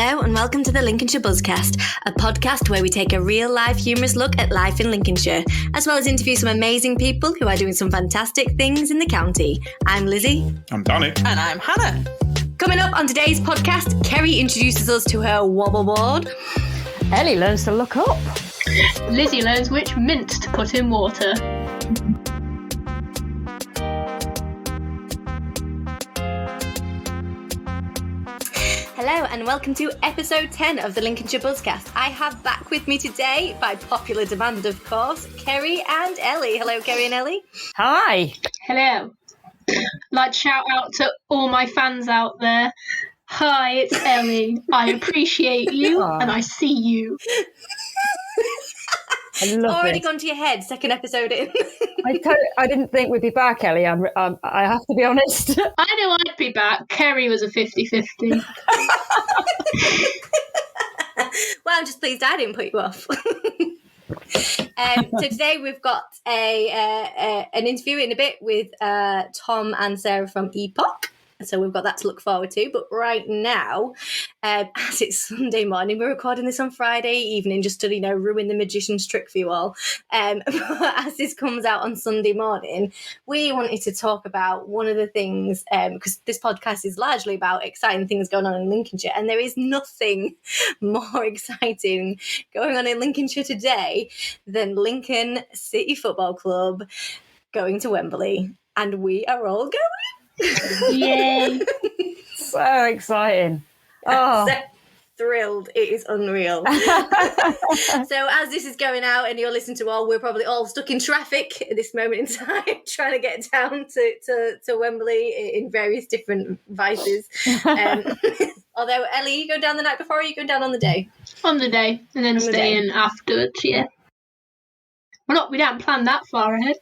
Hello and welcome to the Lincolnshire Buzzcast, a podcast where we take a real life humorous look at life in Lincolnshire, as well as interview some amazing people who are doing some fantastic things in the county. I'm Lizzie. I'm Danny. And I'm Hannah. Coming up on today's podcast, Kerry introduces us to her wobble board. Ellie learns to look up. Lizzie learns which mint to put in water. Hello and welcome to episode 10 of the Lincolnshire Buzzcast. I have back with me today, by popular demand of course, Kerry and Ellie. Hello, Kerry and Ellie. Hi. Hello. Like shout out to all my fans out there. Hi, it's Ellie. I appreciate you and I see you. I love Already it. gone to your head, second episode in. I didn't think we'd be back, Ellie. I have to be honest. I knew I'd be back. Kerry was a 50-50. Well, I'm just pleased I didn't put you off. So today we've got an interview in a bit with Tom and Sarah from Epoch. So we've got that to look forward to. But right now, as it's Sunday morning, we're recording this on Friday evening just to, ruin the magician's trick for you all. But as this comes out on Sunday morning, we wanted to talk about one of the things, because this podcast is largely about exciting things going on in Lincolnshire. And there is nothing more exciting going on in Lincolnshire today than Lincoln City Football Club going to Wembley. And we are all going. Yay. So exciting. Oh. So thrilled. It is unreal. So as this is going out and you're listening to all, we're probably all stuck in traffic at this moment in time trying to get down to Wembley in various different vices. Although, Ellie, you go down the night before or you go down on the day? On the day and then stay in afterwards, yeah. We don't plan that far ahead.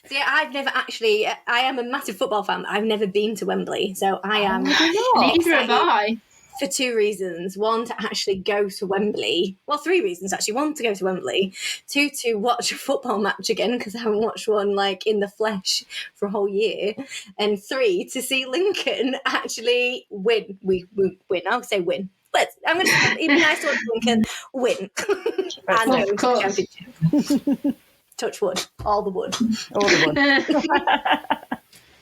So yeah, I've never actually. I am a massive football fan. But I've never been to Wembley, so I am. Neither have I. For two reasons: one, to actually go to Wembley. Well, three reasons actually. One, to go to Wembley. Two, to watch a football match again because I haven't watched one in the flesh for a whole year. And three, to see Lincoln actually win. We win. I'll say win. But I'm going to. It'd be nice to watch Lincoln win. And go to the championship. Touch wood. All the wood. All the wood.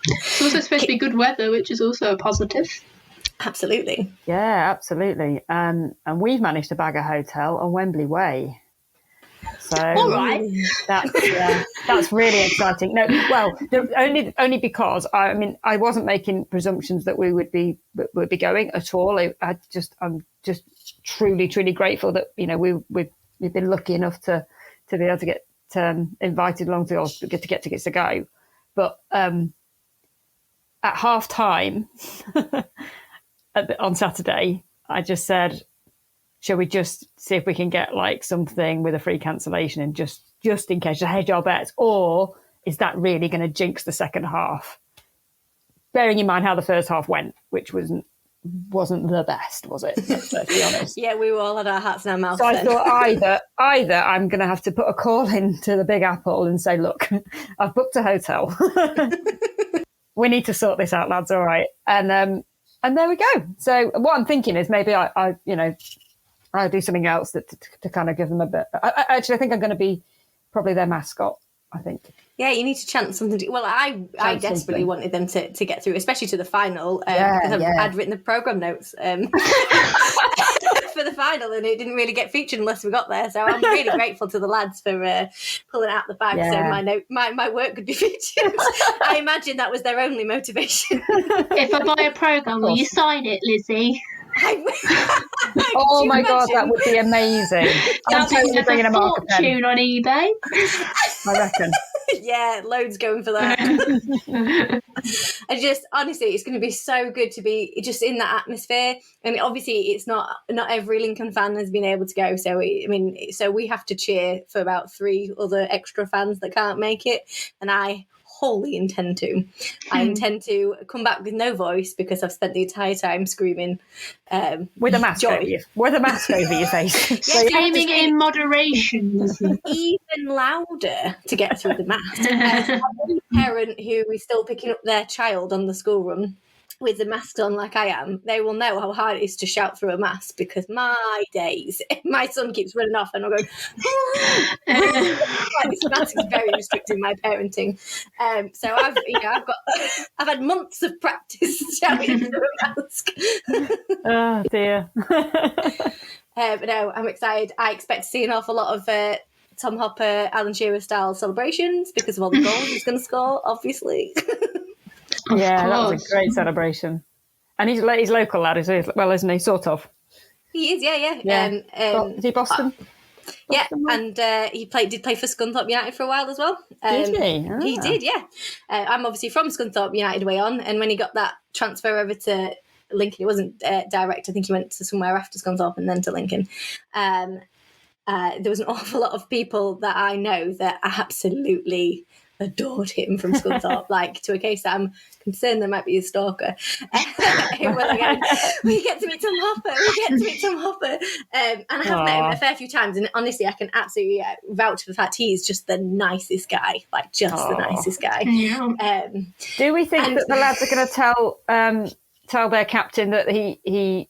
It's also supposed to be good weather, which is also a positive. Absolutely. Yeah, absolutely. And we've managed to bag a hotel on Wembley Way. So all right. That's really exciting. No, well, only because I wasn't making presumptions that we would be going at all. I'm just truly grateful that we've been lucky enough to be able to get invited along to get tickets to go. But at half time on Saturday, I just said, shall we just see if we can get something with a free cancellation and just in case to hedge our bets, or is that really going to jinx the second half? Bearing in mind how the first half went, which wasn't the best, was it? Let's be honest. Yeah, we all had our hats in our mouths. So I thought either I'm going to have to put a call into the Big Apple and say, look, I've booked a hotel. We need to sort this out, lads. All right, and there we go. So what I'm thinking is maybe I'll do something else to kind of give them a bit. I think I'm going to be probably their mascot. I think. Yeah, you need to chant something. I desperately wanted them to get through, especially to the final. Because I'd written the programme notes for the final, and it didn't really get featured unless we got there. So I'm really grateful to the lads for pulling out the bag so my work could be featured. I imagine that was their only motivation. If I buy a programme, will you sign it, Lizzie? Oh my God, that would be amazing. I'm totally bringing a marker pen. Fortune on eBay. I reckon. Yeah, loads going for that. Honestly, it's going to be so good to be just in that atmosphere. I mean, obviously, it's not every Lincoln fan has been able to go. So, so we have to cheer for about 3 other extra fans that can't make it. And I wholly intend to. I intend to come back with no voice because I've spent the entire time screaming. With a mask over you. With a mask over your face. Yeah, screaming in moderation. Even louder to get through the mask. A parent who is still picking up their child on the school run with the mask on like I am, they will know how hard it is to shout through a mask, because my days, my son keeps running off and I'm going, this mask is very restricting my parenting. So I've had months of practice shouting through a mask. Oh dear. But no, I'm excited. I expect to see an awful lot of Tom Hopper, Alan Shearer style celebrations because of all the goals he's going to score, obviously. Yeah, that was a great celebration. And he's local lad, isn't he? Sort of. He is, yeah. Is he Boston? Yeah, and he did play for Scunthorpe United for a while as well. Did he? Ah. He did, yeah. I'm obviously from Scunthorpe United way on, and when he got that transfer over to Lincoln, it wasn't direct. I think he went to somewhere after Scunthorpe and then to Lincoln. There was an awful lot of people that I know that absolutely adored him from Scunthorpe, like to a case that I'm concerned there might be a stalker. We get to meet Tom Hopper. And I have met him a fair few times, and honestly I can absolutely vouch for the fact he is just the nicest guy, like just the nicest guy. Yeah. Do we think that the lads are going to tell their captain that he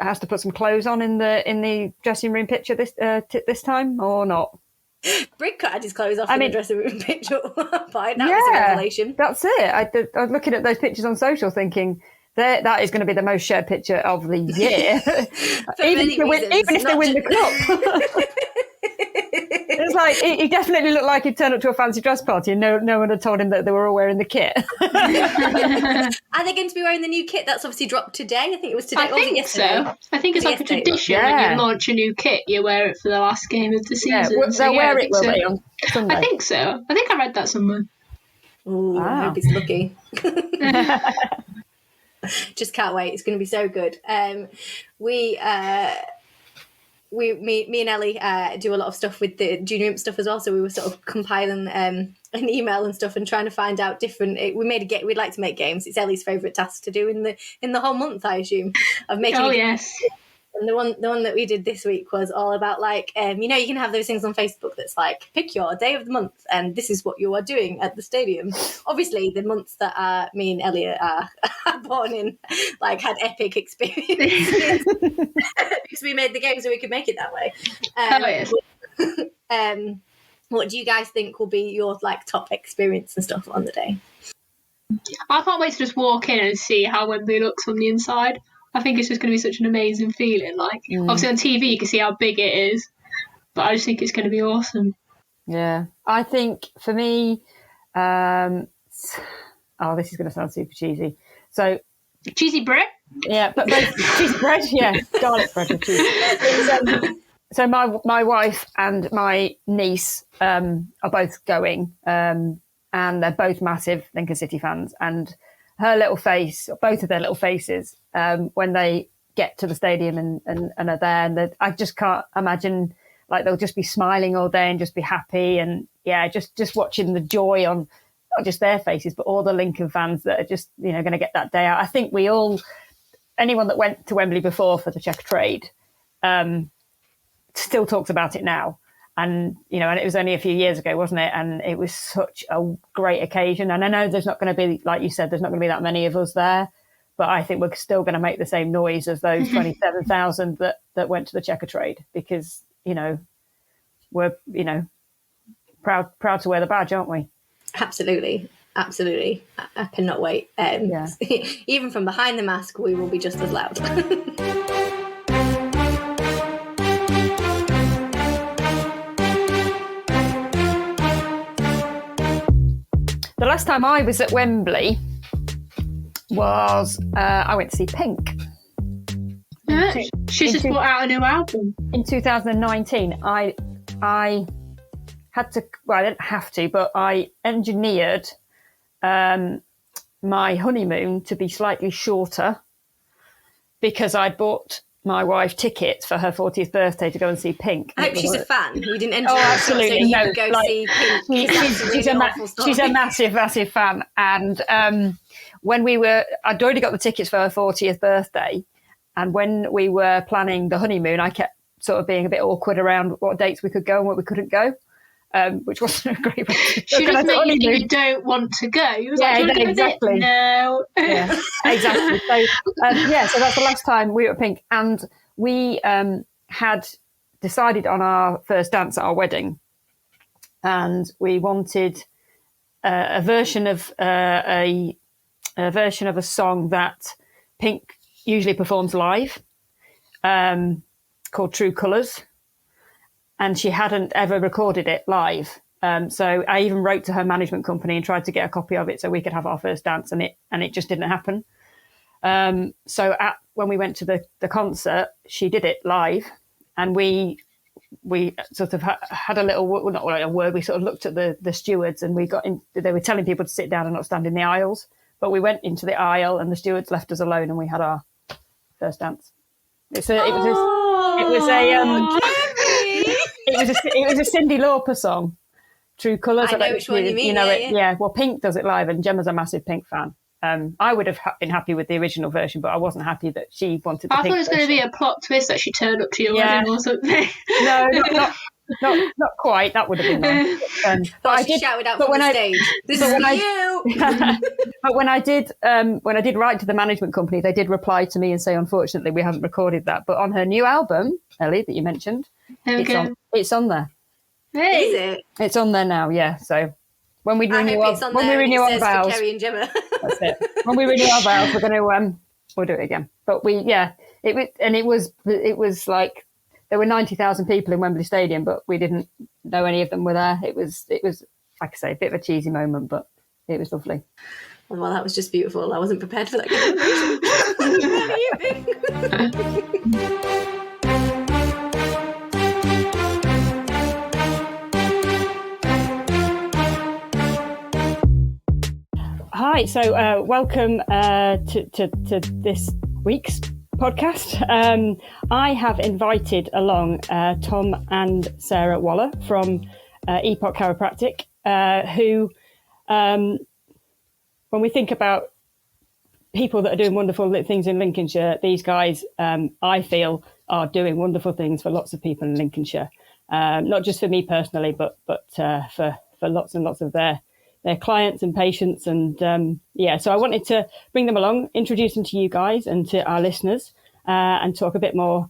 has to put some clothes on in the dressing room picture this time, or not? Brick had his clothes off in the dressing room picture. That was a revelation. That's it. I was looking at those pictures on social thinking that is going to be the most shared picture of the year. even if they win the cup. It's like he definitely looked like he'd turned up to a fancy dress party and no one had told him that they were all wearing the kit. Are they going to be wearing the new kit that's obviously dropped today? I think it was today. I think so. I think it's like a tradition when you launch a new kit, you wear it for the last game of the season. Yeah, they'll wear it, will they, on Sunday? I think so. I think I read that somewhere. Ooh, I hope he's lucky. Just can't wait. It's going to be so good. Me and Ellie do a lot of stuff with the junior imp stuff as well. So we were sort of compiling an email and stuff and trying to find out different. We'd like to make games. It's Ellie's favourite task to do in the whole month, I assume, of making. Oh yes. And the one that we did this week was all about like you can have those things on Facebook that's like pick your day of the month and this is what you are doing at the stadium. Obviously, the months that me and Elliot are born in like had epic experiences because we made the game so we could make it that way. What do you guys think will be your like top experience and stuff on the day? I can't wait to just walk in and see how Wembley looks from the inside. I think it's just going to be such an amazing feeling. Like, obviously on TV you can see how big it is, but I just think it's going to be awesome. Yeah. I think for me, this is going to sound super cheesy. So cheesy bread? Yeah, but cheesy bread, yeah. Garlic bread with cheese. So my wife and my niece are both going, and they're both massive Lincoln City fans, and her little face, both of their little faces, when they get to the stadium and are there, and I just can't imagine, like they'll just be smiling all day and just be happy, and yeah, just watching the joy on not just their faces, but all the Lincoln fans that are just going to get that day out. I think anyone that went to Wembley before for the Checker Trade, still talks about it now. And, and it was only a few years ago, wasn't it? And it was such a great occasion. And I know there's not going to be, like you said, there's not going to be that many of us there. But I think we're still going to make the same noise as those 27,000 that went to the Checker Trade because, we're, proud to wear the badge, aren't we? Absolutely. Absolutely. I cannot wait. Even from behind the mask, we will be just as loud. The last time I was at Wembley was I went to see Pink. She's just brought out a new album. In 2019, I had to, well, I didn't have to, but I engineered my honeymoon to be slightly shorter because I'd bought my wife tickets for her 40th birthday to go and see Pink. I hope she's a fan. You didn't enter absolutely. So you could go see Pink. She's a massive, massive fan. And when I'd already got the tickets for her 40th birthday. And when we were planning the honeymoon, I kept sort of being a bit awkward around what dates we could go and what we couldn't go. which wasn't a great way to She just made you think you don't want to go. You was like, exactly. No. Yeah, exactly. So, so that's the last time we were at Pink. And we had decided on our first dance at our wedding. And we wanted a version of a song that Pink usually performs live, called True Colours. And she hadn't ever recorded it live. So I even wrote to her management company and tried to get a copy of it so we could have our first dance, and it just didn't happen. So when we went to the concert, she did it live, and we sort of had a little, not a word, we sort of looked at the stewards, and they were telling people to sit down and not stand in the aisles. But we went into the aisle and the stewards left us alone, and we had our first dance. It was a Cyndi Lauper song, True Colours. I know which one you mean. Well, Pink does it live, and Gemma's a massive Pink fan. I would have been happy with the original version, but I wasn't happy that she wanted. I thought it was going to be a plot twist that she turned up to your wedding or something. No, not quite. That would have been nice. But I did shouted out from the stage. This is you. But when I did write to the management company, they did reply to me and say, unfortunately, we haven't recorded that. But on her new album, Ellie, that you mentioned, it's on there. Hey. Is it? It's on there now. Yeah. So when we renew our vows, Kerry and Gemma. That's it. When we renew our vows, we're going to we'll do it again. But it was like there were 90,000 people in Wembley Stadium, but we didn't know any of them were there. It was like I say, a bit of a cheesy moment, but it was lovely. Well, that was just beautiful. I wasn't prepared for that kind of emotion. Hi, so welcome to this week's podcast. I have invited along Tom and Sarah Waller from Epoch Chiropractic, who, when we think about people that are doing wonderful things in Lincolnshire, these guys, I feel, are doing wonderful things for lots of people in Lincolnshire. Not just for me personally, but for lots and lots of their clients and patients. And so I wanted to bring them along, introduce them to you guys and to our listeners, and talk a bit more,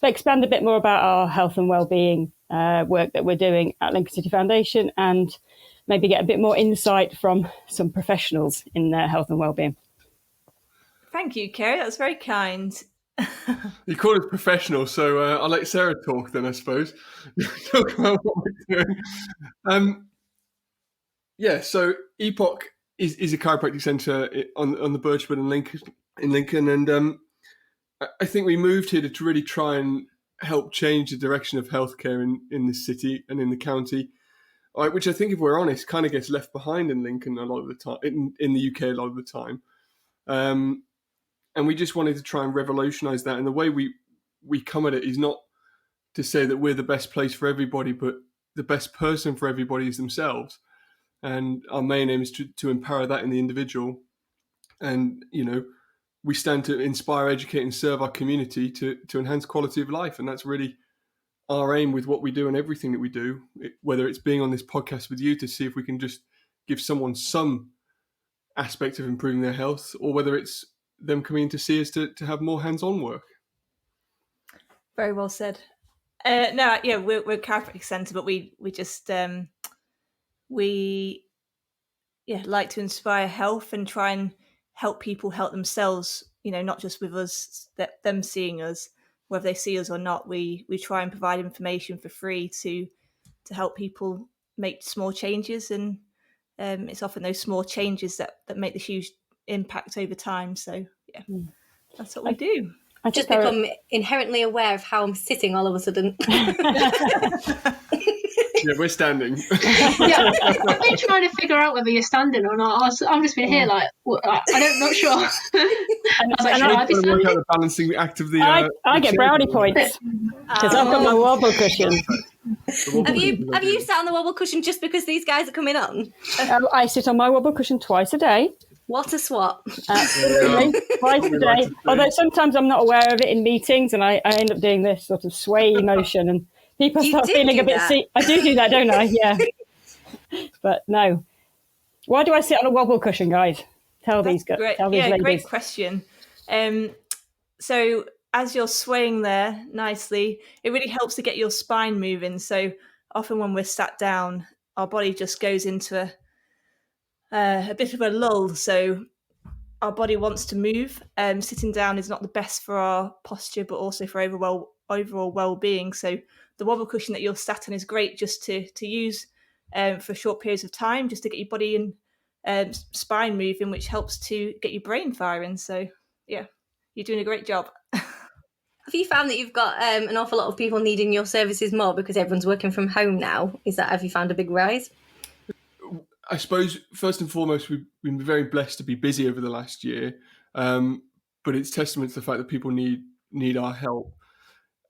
expand a bit more about our health and wellbeing work that we're doing at Lincoln City Foundation, and maybe get a bit more insight from some professionals in their health and wellbeing. Thank you, Kerry. That's very kind. You call us professional, so I'll let Sarah talk then, I suppose. Talk about what we're doing. So Epoch is a chiropractic centre on the Birchwood in Lincoln, and I think we moved here to really try and help change the direction of healthcare in this city and in the county, which I think, if we're honest, kind of gets left behind in Lincoln a lot of the time, in the UK a lot of the time. And we just wanted to try and revolutionise that. And the way we come at it is not to say that we're the best place for everybody, but the best person for everybody is themselves. And our main aim is to empower that in the individual. And, we stand to inspire, educate and serve our community to enhance quality of life. And that's really our aim with what we do and everything that we do, whether it's being on this podcast with you to see if we can just give someone some aspect of improving their health, or whether it's them coming to see us to have more hands-on work. Very well said. We're a chiropractic centre, but we just... we like to inspire health and try and help people help themselves, not just with us, them seeing us, whether they see us or not. We try and provide information for free to help people make small changes, and it's often those small changes that make the huge impact over time. So that's what we do. I just become inherently aware of how I'm sitting all of a sudden. Yeah, we're standing. Yeah, I've been trying to figure out whether you're standing or not. I'm just been here like, I'm not sure. I was like, should I be standing? Work out the balancing act of the. I get brownie points because I've got my wobble cushion. Have you sat on the wobble cushion just because these guys are coming on? I sit on my wobble cushion twice a day. What a swap. Absolutely. Twice a day. Although sometimes I'm not aware of it in meetings, and I end up doing this sort of sway motion, and people You start did feeling do a bit that. sick. I do that, don't I? Yeah. But no. Why do I sit on a wobble cushion, guys? Tell these ladies. Great question. So as you're swaying there nicely, it really helps to get your spine moving. So often when we're sat down, our body just goes into a bit of a lull. So our body wants to move. Sitting down is not the best for our posture, but also for overall well-being. So the wobble cushion that you're sat on is great just to use for short periods of time, just to get your body and spine moving, which helps to get your brain firing. So yeah, you're doing a great job. Have you found that you've got an awful lot of people needing your services more because everyone's working from home now? Have you found a big rise? I suppose first and foremost, we've been very blessed to be busy over the last year, but it's testament to the fact that people need our help.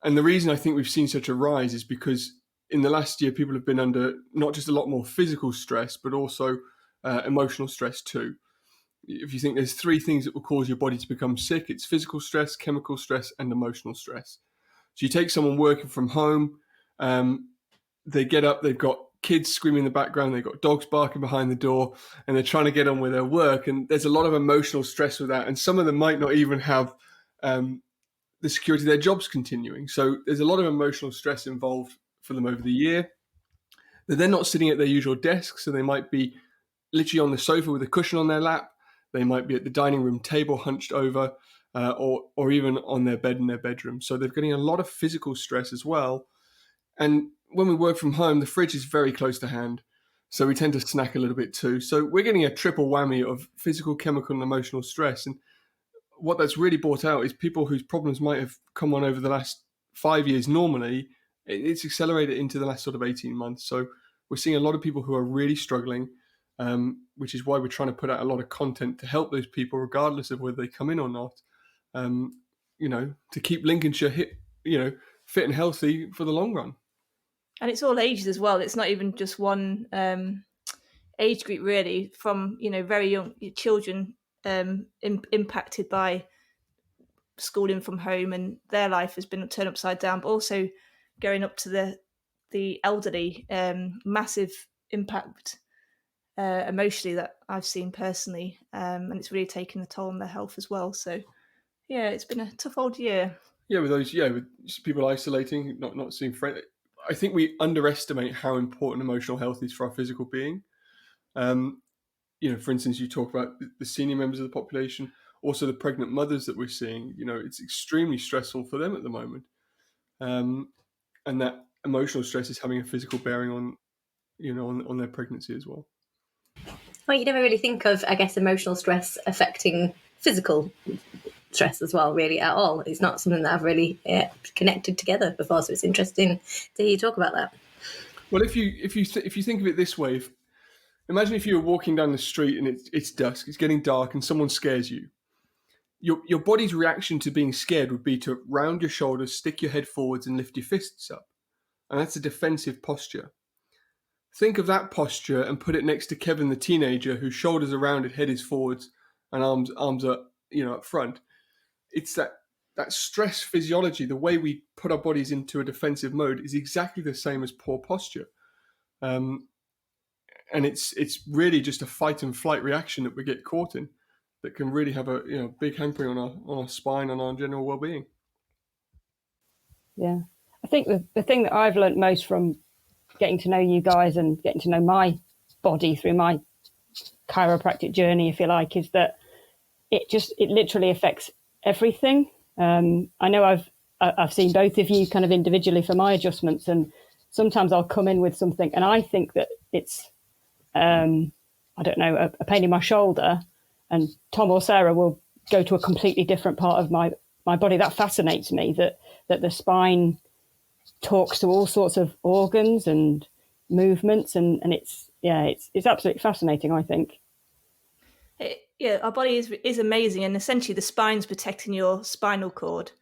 And the reason I think we've seen such a rise is because in the last year, people have been under not just a lot more physical stress, but also emotional stress too. If you think there's three things that will cause your body to become sick, it's physical stress, chemical stress, and emotional stress. So you take someone working from home, they get up, they've got kids screaming in the background, they've got dogs barking behind the door, and they're trying to get on with their work. And there's a lot of emotional stress with that. And some of them might not even have the security of their jobs continuing. So there's a lot of emotional stress involved for them over the year. They're then not sitting at their usual desk, so they might be literally on the sofa with a cushion on their lap. They might be at the dining room table hunched over, or even on their bed in their bedroom. So they're getting a lot of physical stress as well. And when we work from home, the fridge is very close to hand. So we tend to snack a little bit too. So we're getting a triple whammy of physical, chemical, and emotional stress. And what that's really brought out is people whose problems might have come on over the last 5 years normally, it's accelerated into the last sort of 18 months. So we're seeing a lot of people who are really struggling, which is why we're trying to put out a lot of content to help those people, regardless of whether they come in or not, to keep Lincolnshire fit and healthy for the long run. And it's all ages as well. It's not even just one age group, really, from very young children impacted by schooling from home, and their life has been turned upside down, but also going up to the elderly, massive impact emotionally that I've seen personally, and it's really taken a toll on their health as well. So yeah, it's been a tough old year. With people isolating, not seeing friends. I think we underestimate how important emotional health is for our physical being. For instance, you talk about the senior members of the population, also the pregnant mothers that we're seeing. It's extremely stressful for them at the moment, and that emotional stress is having a physical bearing on their pregnancy as well. Well, you never really think of, I guess, emotional stress affecting physical stress as well, really, at all. It's not something that I've really connected together before, so it's interesting to hear you talk about that. Well, if you think of it this way, imagine if you were walking down the street and it's dusk, it's getting dark, and someone scares you. Your body's reaction to being scared would be to round your shoulders, stick your head forwards, and lift your fists up, and that's a defensive posture. Think of that posture and put it next to Kevin, the teenager, whose shoulders are rounded, head is forwards, and arms are up front. It's that stress physiology, the way we put our bodies into a defensive mode, is exactly the same as poor posture. And it's really just a fight and flight reaction that we get caught in that can really have a big hampering on our spine and our general well-being. Yeah, I think the thing that I've learned most from getting to know you guys and getting to know my body through my chiropractic journey, if you like, is that it literally affects everything. I know I've seen both of you kind of individually for my adjustments, and sometimes I'll come in with something and I think that it's I don't know, a pain in my shoulder, and Tom or Sarah will go to a completely different part of my body. That fascinates me, that the spine talks to all sorts of organs and movements, and it's absolutely fascinating, I think. Our body is amazing, and essentially the spine's protecting your spinal cord,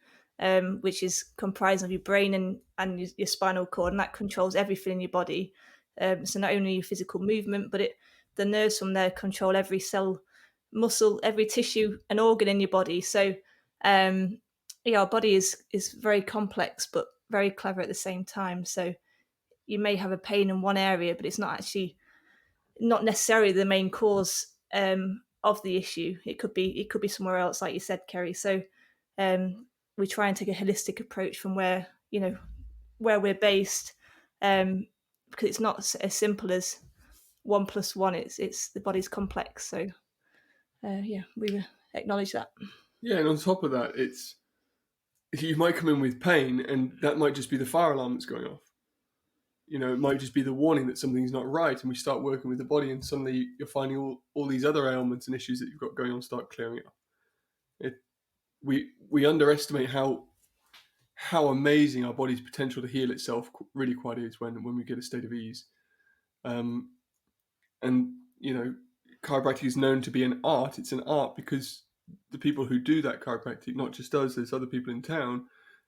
which is comprised of your brain and your spinal cord, and that controls everything in your body. So not only your physical movement, but the nerves from there control every cell, muscle, every tissue and organ in your body. So our body is very complex, but very clever at the same time. So you may have a pain in one area, but it's not necessarily the main cause of the issue. It could be somewhere else, like you said, Kerry. So we try and take a holistic approach from where we're based, because it's not as simple as 1 + 1. It's the body's complex. So we acknowledge that. Yeah, and on top of that, you might come in with pain, and that might just be the fire alarm that's going off. It might just be the warning that something's not right, and we start working with the body, and suddenly you're finding all these other ailments and issues that you've got going on start clearing up. We underestimate how amazing our body's potential to heal itself really quite is when we get a state of ease. And chiropractic is known to be an art. It's an art because the people who do that chiropractic, not just us, there's other people in town,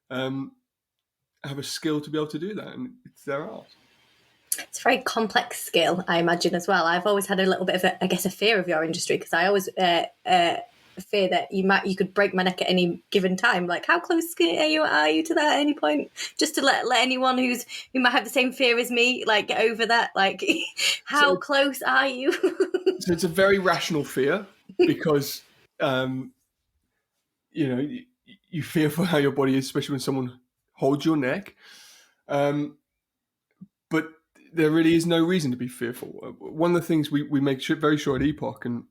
have a skill to be able to do that, and it's their art. It's a very complex skill, I imagine, as well. I've always had a little bit of a fear of your industry, because I always fear that you could break my neck at any given time. Like, how close are you to that at any point? Just to let anyone who might have the same fear as me, like, get over that. Like, how close are you? So it's a very rational fear, because you fear for how your body is, especially when someone holds your neck. But there really is no reason to be fearful. One of the things we make very sure at Epoch, and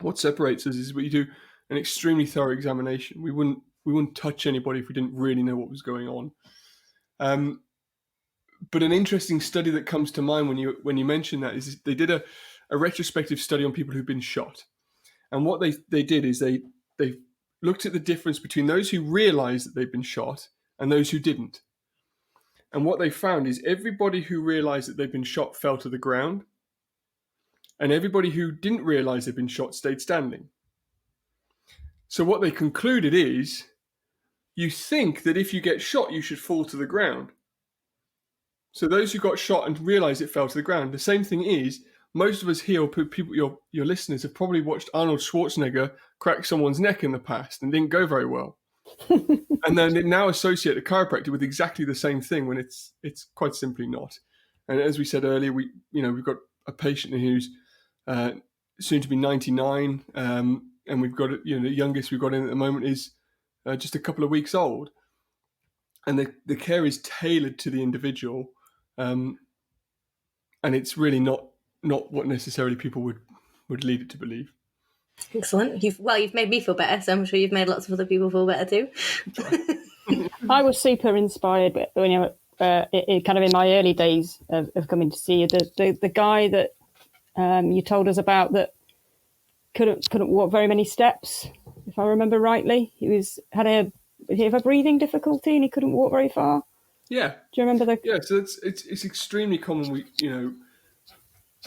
what separates us, is we do an extremely thorough examination. We wouldn't touch anybody if we didn't really know what was going on. But an interesting study that comes to mind when you mention that is they did a retrospective study on people who've been shot. And what they did is they looked at the difference between those who realized that they'd been shot and those who didn't. And what they found is everybody who realized that they'd been shot fell to the ground, and everybody who didn't realize they'd been shot stayed standing. So what they concluded is, you think that if you get shot, you should fall to the ground. So those who got shot and realized it fell to the ground. The same thing is, most of us here, people, your listeners, have probably watched Arnold Schwarzenegger crack someone's neck in the past and didn't go very well. And then they now associate a chiropractor with exactly the same thing when it's quite simply not. And as we said earlier, we've got a patient who's soon to be 99, and we've got the youngest we've got in at the moment is just a couple of weeks old, and the care is tailored to the individual, and it's really not what necessarily people would lead it to believe. Excellent. You've made me feel better, so I'm sure you've made lots of other people feel better too. I was super inspired when kind of in my early days of coming to see you. The guy that you told us about that couldn't walk very many steps, if I remember rightly. He had a breathing difficulty and he couldn't walk very far. Yeah. Do you remember that? Yeah. So it's extremely common.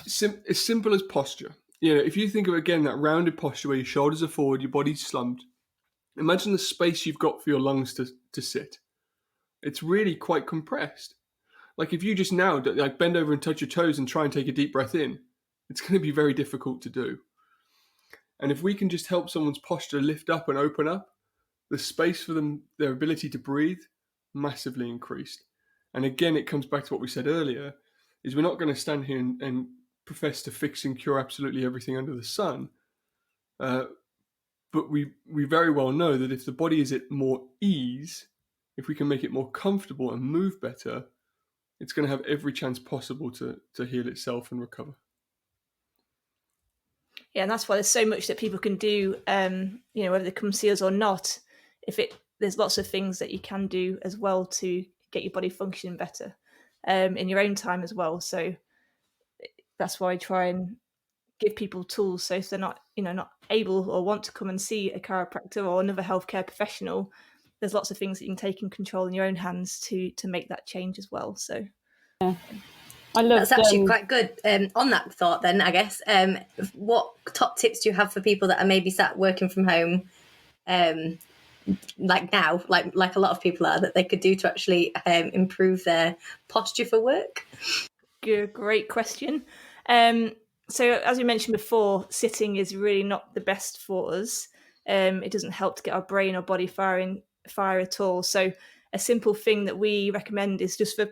As simple as posture. If you think of, again, that rounded posture where your shoulders are forward, your body's slumped, imagine the space you've got for your lungs to sit. It's really quite compressed. Like if you just now bend over and touch your toes and try and take a deep breath in, it's going to be very difficult to do. And if we can just help someone's posture lift up and open up, the space for them, their ability to breathe, massively increased. And again, it comes back to what we said earlier, is we're not going to stand here and profess to fix and cure absolutely everything under the sun. But we very well know that if the body is at more ease, if we can make it more comfortable and move better, it's going to have every chance possible to heal itself and recover. Yeah, and that's why there's so much that people can do, whether they come see us or not. There's lots of things that you can do as well to get your body functioning better in your own time as well. So that's why I try and give people tools. So if they're not able or want to come and see a chiropractor or another healthcare professional, there's lots of things that you can take and control in your own hands to make that change as well. So yeah. That's actually quite good. On that thought then, I guess, what top tips do you have for people that are maybe sat working from home, like now, like a lot of people are, that they could do to actually improve their posture for work? Good, great question. So as we mentioned before, sitting is really not the best for us. It doesn't help to get our brain or body fire at all. So a simple thing that we recommend is just for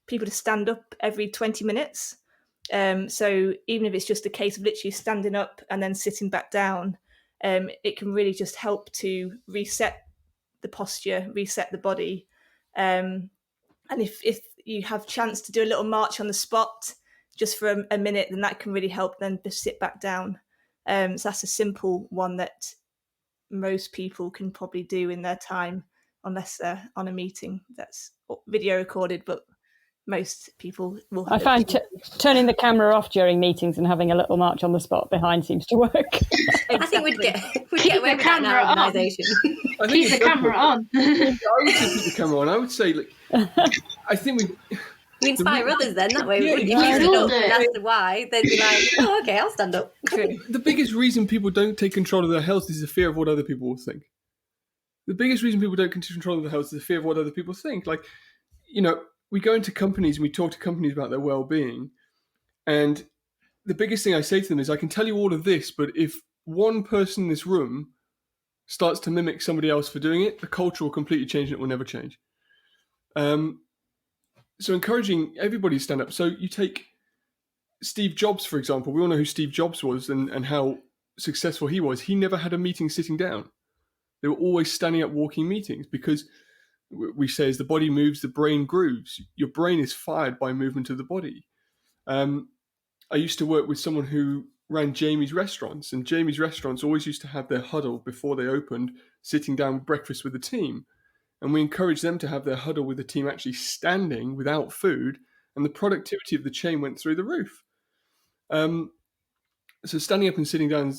people to stand up every 20 minutes. So even if it's just a case of literally standing up and then sitting back down, it can really just help to reset the posture, reset the body. And if you have chance to do a little march on the spot just for a minute, then that can really help then just sit back down. So that's a simple one that most people can probably do in their time, unless they're on a meeting that's video recorded, but most people will. I find turning the camera off during meetings and having a little march on the spot behind seems to work. Exactly. I think we'd get away with that in our organisation. Keep the camera on. I would say keep the camera on. I would say, like, I think We inspire others then, that way. Yeah, If exactly. you stood up and asked why, they'd be like, oh, okay, I'll stand up. The biggest reason people don't take control of their health is the fear of what other people will think. The biggest reason people don't take control of their health is the fear of what other people think. Like, you know, we go into companies and we talk to companies about their well-being, and the biggest thing I say to them is, I can tell you all of this, but if one person in this room starts to mimic somebody else for doing it, the culture will completely change and it will never change. So encouraging everybody to stand up. So you take Steve Jobs, for example. We all know who Steve Jobs was and how successful he was. He never had a meeting sitting down. They were always standing up, walking meetings, because we say as the body moves, the brain grooves. Your brain is fired by movement of the body. I used to work with someone who ran Jamie's restaurants, and Jamie's restaurants always used to have their huddle before they opened, sitting down with breakfast with the team. And we encouraged them to have their huddle with the team actually standing without food, and the productivity of the chain went through the roof. So standing up and sitting down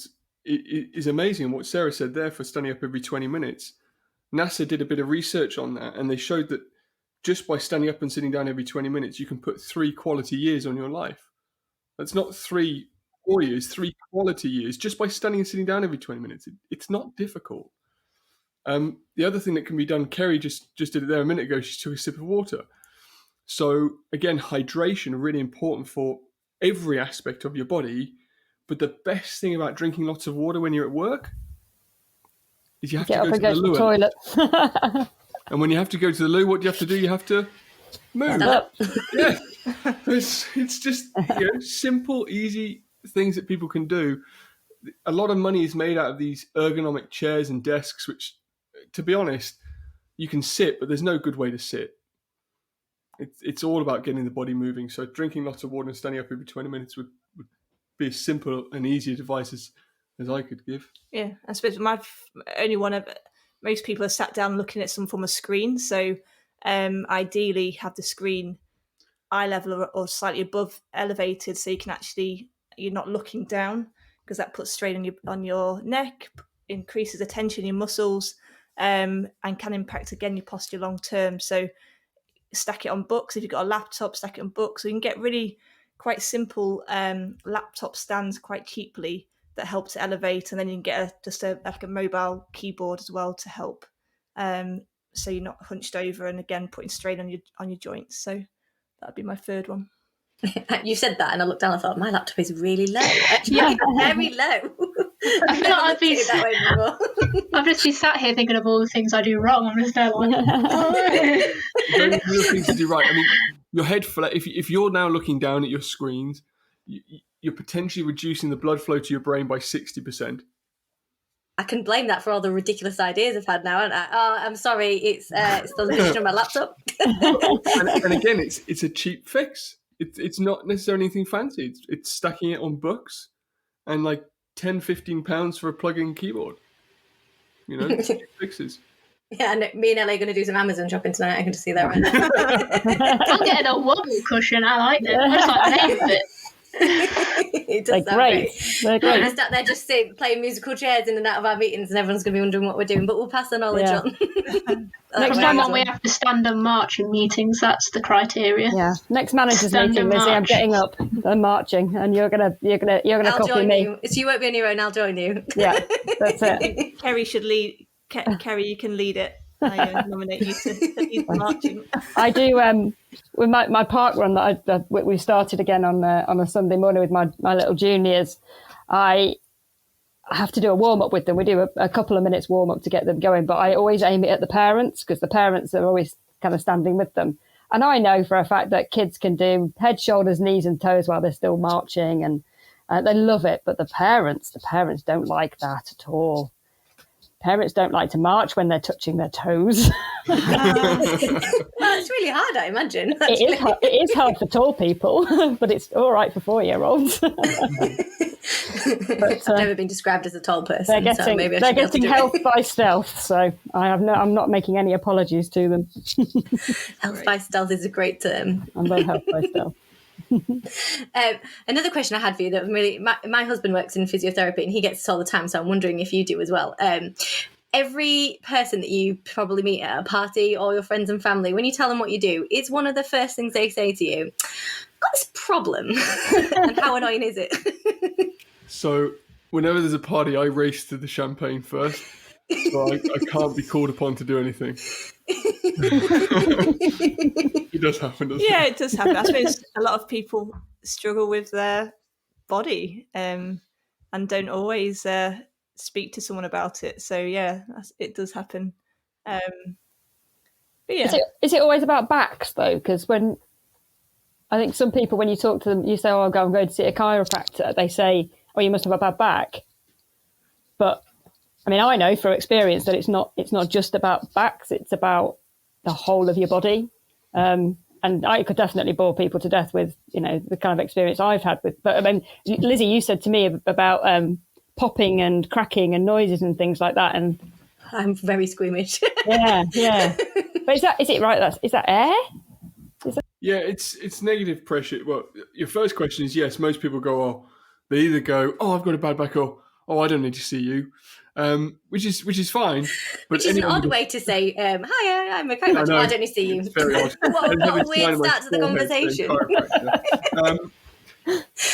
is amazing. And what Sarah said there for standing up every 20 minutes, NASA did a bit of research on that, and they showed that just by standing up and sitting down every 20 minutes, you can put 3 quality years on your life. That's not 3 4 years, 3 quality years, just by standing and sitting down every 20 minutes. It's not difficult. The other thing that can be done, Kerry just did it there a minute ago, she took a sip of water. So again, hydration, really important for every aspect of your body. But the best thing about drinking lots of water when you're at work is you have to go to the loo. Toilet. And when you have to go to the loo, what do you have to do? You have to move. Yeah. It's just simple, easy things that people can do. A lot of money is made out of these ergonomic chairs and desks, which, to be honest, you can sit, but there's no good way to sit. It's all about getting the body moving. So drinking lots of water and standing up every 20 minutes would be as simple and easy a device as I could give. Yeah, I suppose my only one of most people are sat down looking at some form of screen. So ideally have the screen eye level or slightly above elevated, so you can you're not looking down, because that puts strain on your neck, increases the tension in your muscles, and can impact again your posture long term. So stack it on books. If you've got a laptop, stack it on books. So you can get really quite simple laptop stands quite cheaply that help to elevate, and then you can get like a mobile keyboard as well to help. So you're not hunched over and again putting strain on your joints. So that'd be my third one. You said that, and I looked down and I thought, my laptop is really low. Actually, very low. I feel like I've just been sat here thinking of all the things I do wrong. I'm just there like, Very real things to do right. I mean, your head flat. If you're now looking down at your screens, you're potentially reducing the blood flow to your brain by 60%. I can blame that for all the ridiculous ideas I've had now, aren't I? Oh, I'm sorry, it's the position of my laptop. and again, it's a cheap fix. It's not necessarily anything fancy. It's stacking it on books and like £10-15 for a plug-in keyboard. Cheap fixes. Yeah, and me and Ellie are going to do some Amazon shopping tonight. I can just see that right now. I'm getting a wobble cushion. I like it. I just like the name of it. They're great. They're great. They're just playing musical chairs in and out of our meetings, and everyone's going to be wondering what we're doing, but we'll pass the knowledge on. Next time on, we have to stand and march in meetings. That's the criteria. Yeah. Next manager's meeting, Lizzie, I'm getting up and marching, and you're gonna copy me. You. So you won't be on your own. I'll join you. Yeah, that's it. Kerry should lead. Kerry, you can lead it. I nominate you to lead the marching. I do. With my park run that we started again on a Sunday morning with my little juniors, I have to do a warm up with them. We do a couple of minutes warm up to get them going, but I always aim it at the parents, because the parents are always kind of standing with them. And I know for a fact that kids can do head, shoulders, knees and toes while they're still marching, and they love it. But the parents don't like that at all. Parents don't like to march when they're touching their toes. Well, it's really hard, I imagine. It is hard for tall people, but it's all right for 4-year-olds. I've never been described as a tall person. They're getting health by stealth, so I'm not making any apologies to them. Health by stealth is a great term. I'm not health by stealth. Another question I had for you that really, my husband works in physiotherapy and he gets this all the time, so I'm wondering if you do as well. Every person that you probably meet at a party or your friends and family, when you tell them what you do, it's one of the first things they say to you, I've got this problem. And how annoying is it? So whenever there's a party, I race to the champagne first. So I can't be called upon to do anything. It does happen, doesn't it? Yeah, it does happen. I suppose a lot of people struggle with their body and don't always speak to someone about it. So yeah, it does happen. But yeah. Is it always about backs though? Because when I think some people, when you talk to them, you say, "Oh, I'm going to see a chiropractor." They say, "Oh, you must have a bad back." But I mean, I know from experience that it's not just about backs; it's about the whole of your body. And I could definitely bore people to death with, the kind of experience I've had with. But I mean, Lizzie, you said to me about popping and cracking and noises and things like that, and I'm very squeamish. yeah. But is it right? Is that air? Yeah, it's negative pressure. Well, your first question is yes. Most people go, oh, they either go, oh, I've got a bad back, or oh, I don't need to see you, which is fine. But which is an odd way to say, hi, I'm a chiropractor. I don't need to see you. It's very odd. what a weird start to the conversation.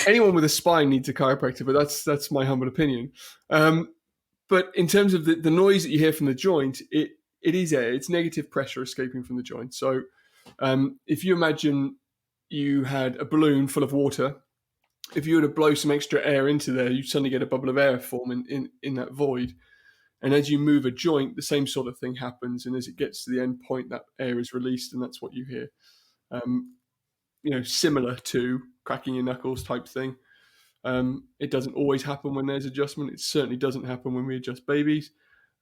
Anyone with a spine needs a chiropractor, but that's my humble opinion. But in terms of the noise that you hear from the joint, it is air. It's negative pressure escaping from the joint. So if you imagine you had a balloon full of water, if you were to blow some extra air into there, you suddenly get a bubble of air form in that void. And as you move a joint, the same sort of thing happens. And as it gets to the end point, that air is released, and that's what you hear. Similar to cracking your knuckles type thing. It doesn't always happen when there's adjustment. It certainly doesn't happen when we adjust babies,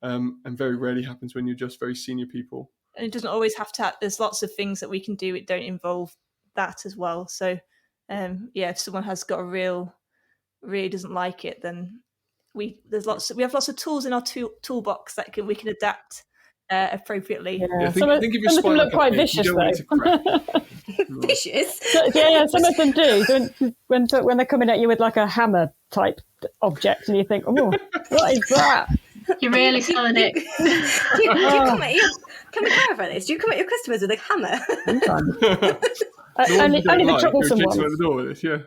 and very rarely happens when you adjust very senior people. And it doesn't always have to. There's lots of things that we can do. It don't involve that as well. So, if someone has got really doesn't like it, then we have lots of tools in our toolbox that we can adapt appropriappropriately. Yeah. Some of them look quite vicious, though. Vicious? Yeah, some of them do. When they're coming at you with like a hammer type object, and you think, oh, what is that? You're really selling it. Can we clarify this? Do you come at your customers with a hammer? Only the troublesome ones. At the door with this, yeah.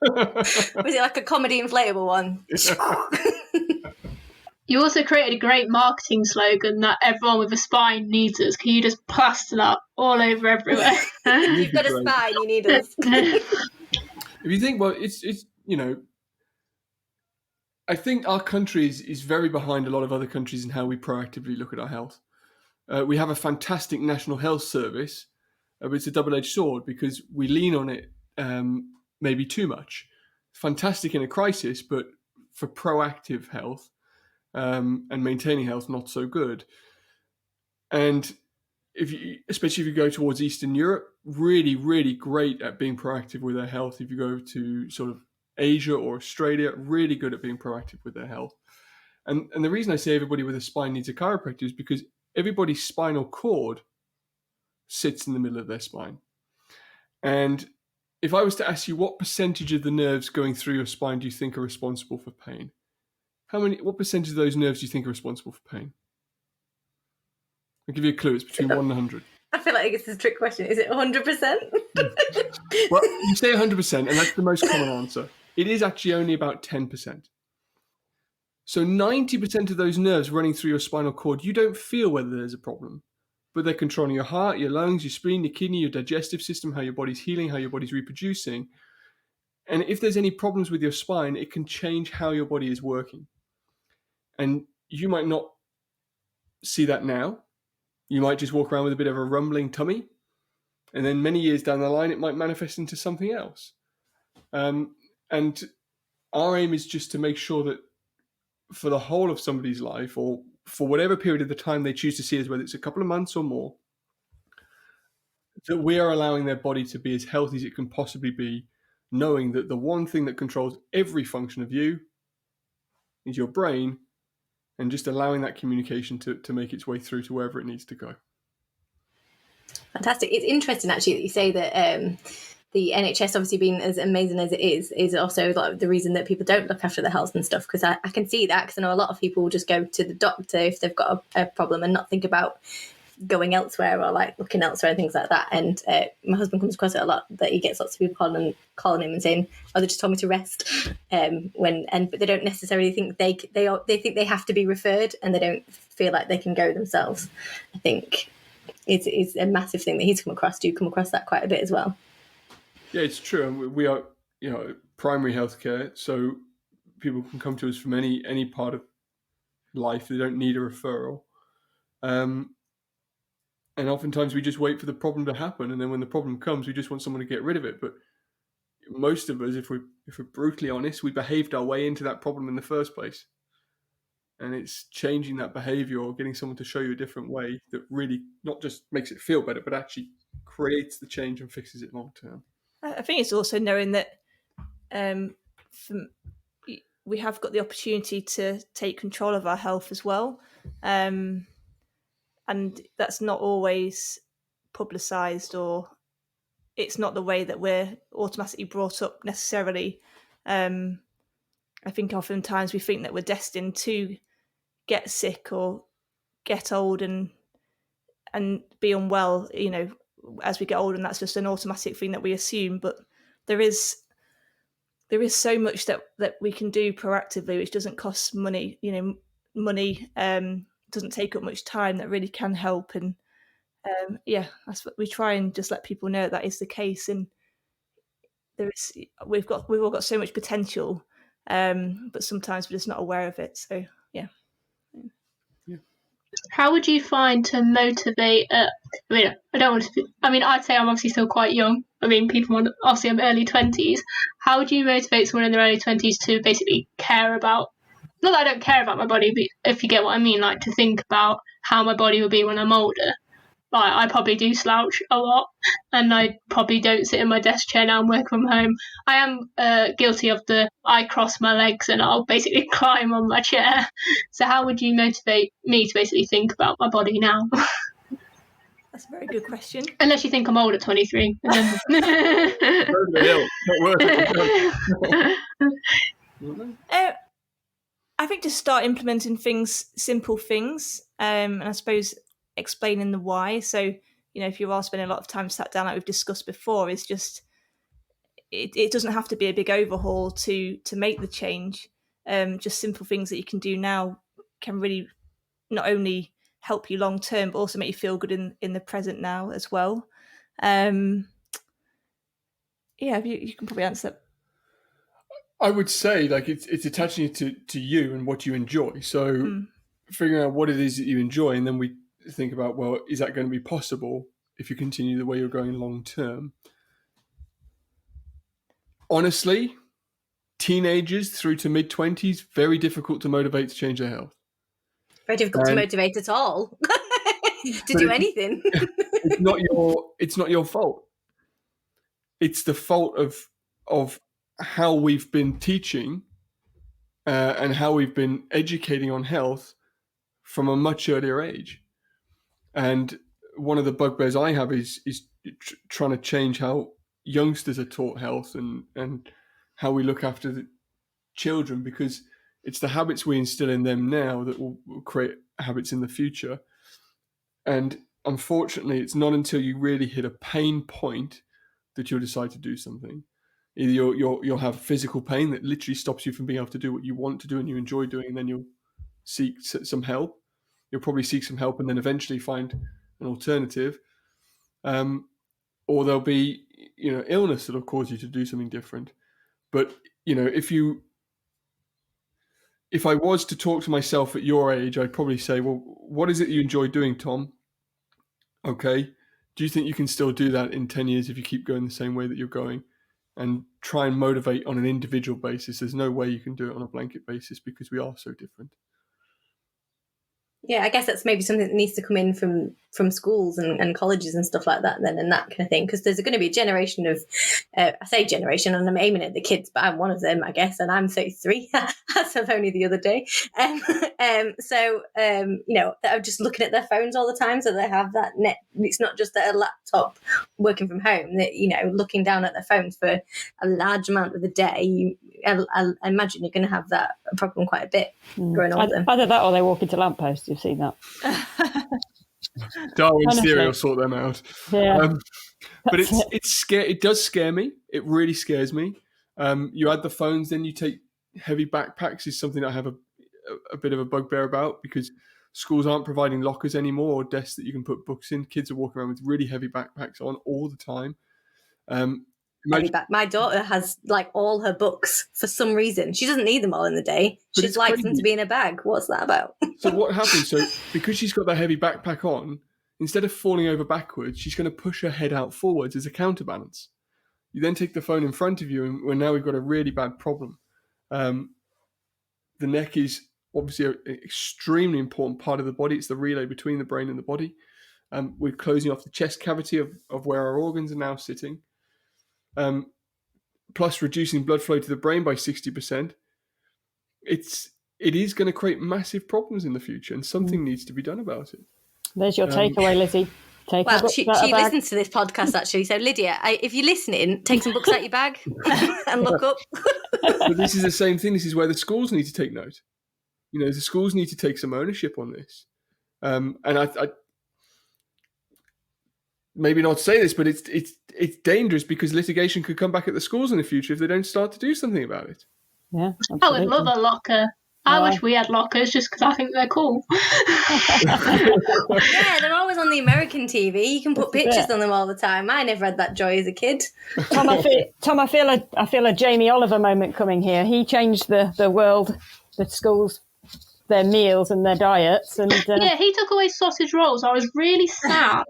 Was it like a comedy inflatable one? You also created a great marketing slogan that everyone with a spine needs us. Can you just plaster that all over everywhere? You've got a spine, you need us. If you think, well, it's I think our country is very behind a lot of other countries in how we proactively look at our health. We have a fantastic National Health Service, but it's a double-edged sword because we lean on it maybe too much. Fantastic in a crisis, but for proactive health and maintaining health, not so good. And especially if you go towards Eastern Europe, really, really great at being proactive with their health. If you go to sort of Asia or Australia, really good at being proactive with their health. And the reason I say everybody with a spine needs a chiropractor is because everybody's spinal cord sits in the middle of their spine. And if I was to ask you what percentage of the nerves going through your spine do you think are responsible for pain? What percentage of those nerves do you think are responsible for pain? I'll give you a clue. It's between 1 and 100. I feel like it's a trick question. Is it 100%? Well, you say 100%, and that's the most common answer. It is actually only about 10%. So 90% of those nerves running through your spinal cord, you don't feel whether there's a problem, but they're controlling your heart, your lungs, your spleen, your kidney, your digestive system, how your body's healing, how your body's reproducing. And if there's any problems with your spine, it can change how your body is working. And you might not see that now. you might just walk around with a bit of a rumbling tummy, and then many years down the line, it might manifest into something else. And our aim is just to make sure that for the whole of somebody's life, or for whatever period of the time they choose to see us, whether it's a couple of months or more, that we are allowing their body to be as healthy as it can possibly be, knowing that the one thing that controls every function of you is your brain, and just allowing that communication to make its way through to wherever it needs to go. Fantastic. It's interesting actually that you say that the NHS obviously being as amazing as it is also like the reason that people don't look after their health and stuff, because I can see that, because I know a lot of people will just go to the doctor if they've got a problem and not think about going elsewhere or like looking elsewhere and things like that. And my husband comes across it a lot, that he gets lots of people calling him and saying, "Oh, they just told me to rest," but they don't necessarily think they think they have to be referred, and they don't feel like they can go themselves. I think it's a massive thing that he's come across. Do you come across that quite a bit as well? Yeah, it's true. And we are, primary healthcare, so people can come to us from any part of life. They don't need a referral. And oftentimes we just wait for the problem to happen, and then when the problem comes, we just want someone to get rid of it. But most of us, if we're brutally honest, we behaved our way into that problem in the first place. And it's changing that behavior, or getting someone to show you a different way, that really not just makes it feel better, but actually creates the change and fixes it long term. I think it's also knowing that we have got the opportunity to take control of our health as well. And that's not always publicised, or it's not the way that we're automatically brought up necessarily. I think oftentimes we think that we're destined to get sick or get old and be unwell, as we get older, and that's just an automatic thing that we assume. But there is so much that we can do proactively, which doesn't cost money. Money doesn't take up much time, that really can help. And that's what we try and just let people know that is the case. And we've all got so much potential, but sometimes we're just not aware of it. So yeah. How would you find to motivate? I don't want to. I'd say I'm obviously still quite young. Obviously I'm early 20s. How would you motivate someone in their early 20s to basically care about? Not that I don't care about my body, but if you get what I mean, like to think about how my body will be when I'm older. Like, I probably do slouch a lot, and I probably don't sit in my desk chair now and work from home. I am guilty of I cross my legs and I'll basically climb on my chair. So how would you motivate me to basically think about my body now? That's a very good question. Unless you think I'm old at 23. I think just start implementing simple things, and I suppose explaining the why. So, if you are spending a lot of time sat down, like we've discussed before, it's just it doesn't have to be a big overhaul to make the change. Just simple things that you can do now can really not only help you long term, but also make you feel good in the present now as well. You can probably answer that. I would say, like, it's attaching it to you and what you enjoy. So figuring out what it is that you enjoy, and then we think about, well, is that going to be possible if you continue the way you're going long term? Honestly, teenagers through to mid-20s, very difficult to motivate to change their health. Very difficult to motivate at all to do anything. It's not your fault. It's the fault of how we've been teaching and how we've been educating on health from a much earlier age. And one of the bugbears I have is trying to change how youngsters are taught health and how we look after the children, because it's the habits we instill in them now that will create habits in the future. And unfortunately, it's not until you really hit a pain point that you'll decide to do something. Either you'll have physical pain that literally stops you from being able to do what you want to do and you enjoy doing, and then you'll seek some help. You'll probably seek some help and then eventually find an alternative. Or there'll be, illness that'll cause you to do something different. But, if I was to talk to myself at your age, I'd probably say, well, what is it you enjoy doing, Tom? Okay, do you think you can still do that in 10 years if you keep going the same way that you're going? And try and motivate on an individual basis. There's no way you can do it on a blanket basis because we are so different. Yeah, I guess that's maybe something that needs to come in from schools and colleges and stuff like that then, and that kind of thing, because there's going to be a generation of, I say generation, and I'm aiming at the kids, but I'm one of them, I guess, and I'm 33 as of only the other day. So they're just looking at their phones all the time, so they have that net. It's not just that a laptop working from home, that, looking down at their phones for a large amount of the day. I imagine you're going to have that problem quite a bit growing older. Either that or they walk into lampposts. You've seen that. Darwin's theory will sort them out. Yeah. But it does scare me. It really scares me. You add the phones, then you take heavy backpacks is something I have a bit of a bugbear about, because schools aren't providing lockers anymore or desks that you can put books in. Kids are walking around with really heavy backpacks on all the time. My daughter has all her books for some reason. She doesn't need them all in the day. She just likes them to be in a bag. What's that about? So what happens? So because she's got that heavy backpack on, instead of falling over backwards, she's going to push her head out forwards as a counterbalance. You then take the phone in front of you, and now we've got a really bad problem. The neck is obviously an extremely important part of the body. It's the relay between the brain and the body. We're closing off the chest cavity of where our organs are now sitting. Plus reducing blood flow to the brain by 60%. It is going to create massive problems in the future, and something needs to be done about it. There's your takeaway, Lizzie. She listens to this podcast, actually. So, Lydia, if you're listening, take some books out your bag and look up. But this is the same thing. This is where the schools need to take note. The schools need to take some ownership on this. And I maybe not say this, but it's dangerous, because litigation could come back at the schools in the future if they don't start to do something about it. Yeah, absolutely. I would love a locker. I wish we had lockers, just because I think they're cool. Yeah, they're always on the American TV. You can put pictures on them all the time. I never had that joy as a kid. Tom, I feel a Jamie Oliver moment coming here. He changed the world, the schools, their meals and their diets, and yeah, he took away sausage rolls. I was really sad.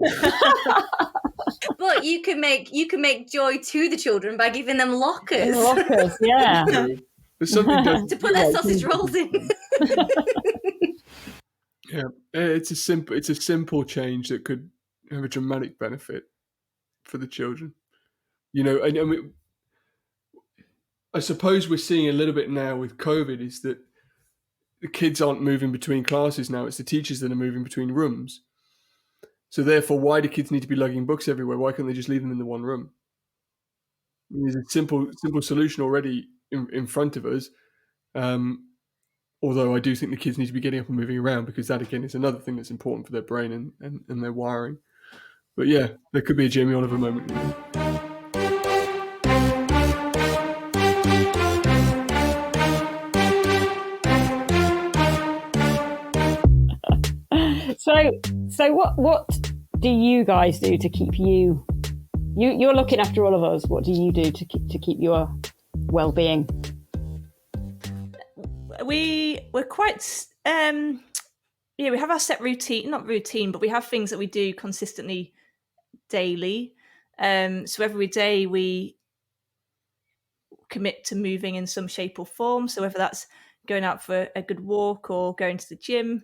But you can make joy to the children by giving them lockers. Lockers, yeah. To put their sausage rolls in. Yeah, it's a simple change that could have a dramatic benefit for the children. I suppose we're seeing a little bit now with COVID is that the kids aren't moving between classes now. It's the teachers that are moving between rooms. So therefore, why do kids need to be lugging books everywhere? Why can't they just leave them in the one room? There's a simple solution already in front of us. Although I do think the kids need to be getting up and moving around, because that, again, is another thing that's important for their brain and their wiring. But yeah, there could be a Jamie Oliver moment. So what do you guys do to keep you're looking after all of us? What do you do to keep your well-being? We're quite we have our set routine, not routine, but we have things that we do consistently daily. So every day we commit to moving in some shape or form. So whether that's going out for a good walk or going to the gym,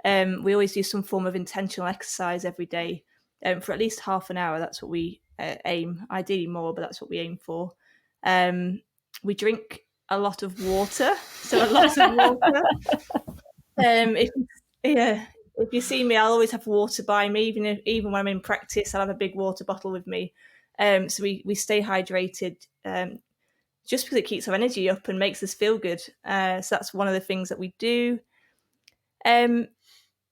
we always do some form of intentional exercise every day for at least half an hour. That's what we aim, ideally more, but that's what we aim for. We drink a lot of water. So a lot of water. If you see me, I'll always have water by me. Even when I'm in practice, I'll have a big water bottle with me. So we stay hydrated, just because it keeps our energy up and makes us feel good. So that's one of the things that we do. And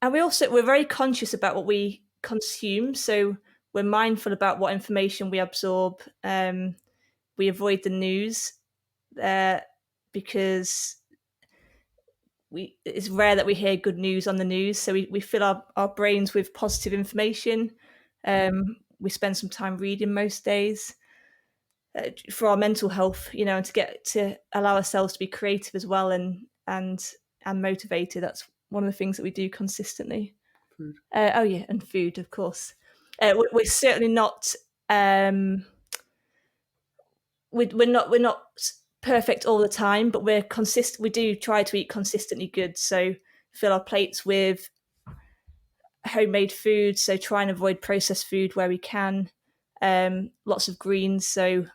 we're very conscious about what we consume. So we're mindful about what information we absorb. We avoid the news because it's rare that we hear good news on the news. So we fill our brains with positive information. We spend some time reading most days for our mental health, and to allow ourselves to be creative as well and motivated. That's one of the things that we do consistently. Food. And food, of course. we're certainly not. We're not perfect all the time, but we're consistent. We do try to eat consistently good. So fill our plates with homemade food. So try and avoid processed food where we can. Lots of greens. So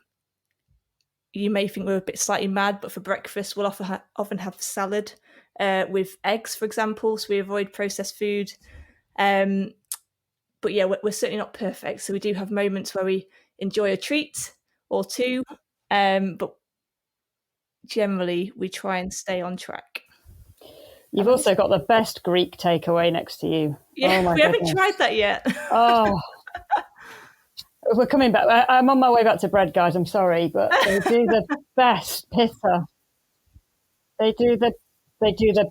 you may think we're a bit slightly mad, but for breakfast we'll often have salad with eggs, for example. So we avoid processed food. But yeah, we're certainly not perfect. So we do have moments where we enjoy a treat or two. But generally, we try and stay on track. You've also got the best Greek takeaway next to you. Yeah, oh my we goodness. haven't tried that yet. Oh, we're coming back. I'm on my way back to bread, guys. I'm sorry, but they do the best pita. They do the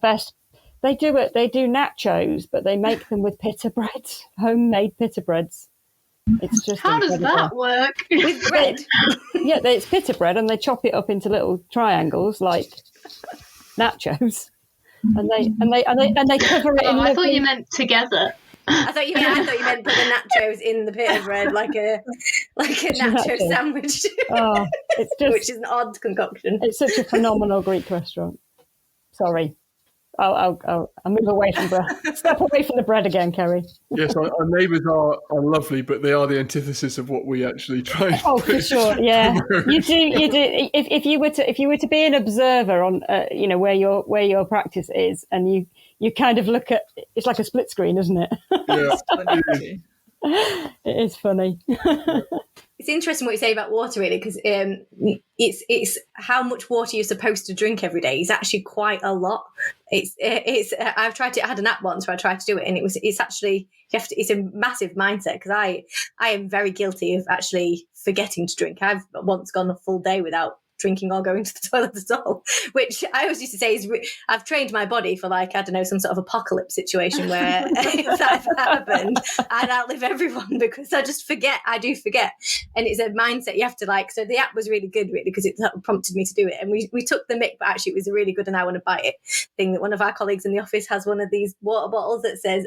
best. They do it. They do nachos, but they make them with pita breads, homemade pita breads. It's just how incredible. does that work? With bread? Yeah, it's pita bread, and they chop it up into little triangles like nachos, and they cover it. Oh, I thought you meant together. I thought you meant put the nachos in the pita bread like a nacho sandwich. Oh, it's just, which is an odd concoction. It's such a phenomenal Greek restaurant. Sorry. I'll move away from bread. Step away from the bread again, Kerry. Yes, our neighbours are lovely, but they are the antithesis of what we actually try. And for sure, yeah. You do. If you were to be an observer on, where your practice is, and you kind of look at, it's like a split screen, isn't it? Yeah, it is funny. It's interesting what you say about water, really, because it's how much water you're supposed to drink every day is actually quite a lot. I've tried to. I had an app once where I tried to do it, and it's actually it's a massive mindset, because I am very guilty of actually forgetting to drink. I've once gone a full day without drinking or going to the toilet at all, which I always used to say is I've trained my body for, like, I don't know, some sort of apocalypse situation where if that happened, I'd outlive everyone, because I just forget. I do forget, and it's a mindset you have to, like. So the app was really good, really, because it prompted me to do it, and we took the mick, but actually it was a really good and I want to buy it thing that one of our colleagues in the office has one of these water bottles that says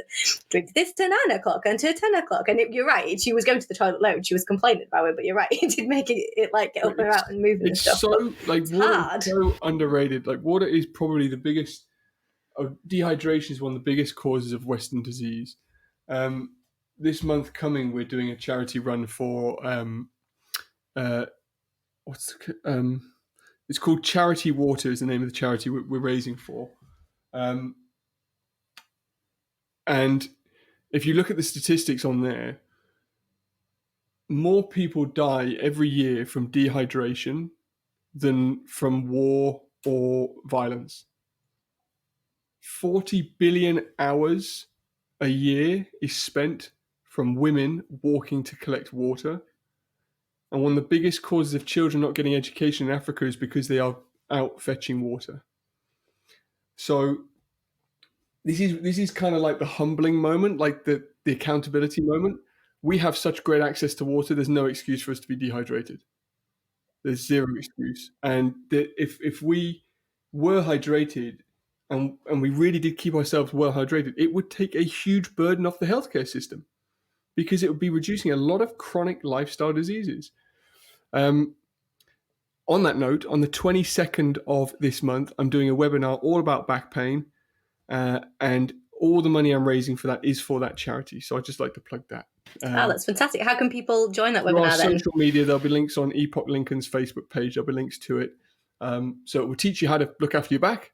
drink this to 9 o'clock and to 10 o'clock, and you're right, she was going to the toilet load, she was complaining about it, but you're right, it did make it like get up and out and moving and stuff. So, like, water is so underrated. Like, water is probably the biggest. Dehydration is one of the biggest causes of Western disease. This month coming, we're doing a charity run for it's called Charity Water is the name of the charity we're raising for. And if you look at the statistics on there, more people die every year from dehydration than from war or violence. 40 billion hours a year is spent from women walking to collect water. And one of the biggest causes of children not getting education in Africa is because they are out fetching water. So this is kind of like the humbling moment, like the accountability moment. We have such great access to water, there's no excuse for us to be dehydrated. There's zero excuse. And if we were hydrated and we really did keep ourselves well hydrated, it would take a huge burden off the healthcare system, because it would be reducing a lot of chronic lifestyle diseases. On that note, on the 22nd of this month, I'm doing a webinar all about back pain, and all the money I'm raising for that is for that charity. So I'd just like to plug that. That's fantastic. How can people join that Through our webinar then? social media, there'll be links on Epoch Lincoln's Facebook page. There'll be links to it. So it will teach you how to look after your back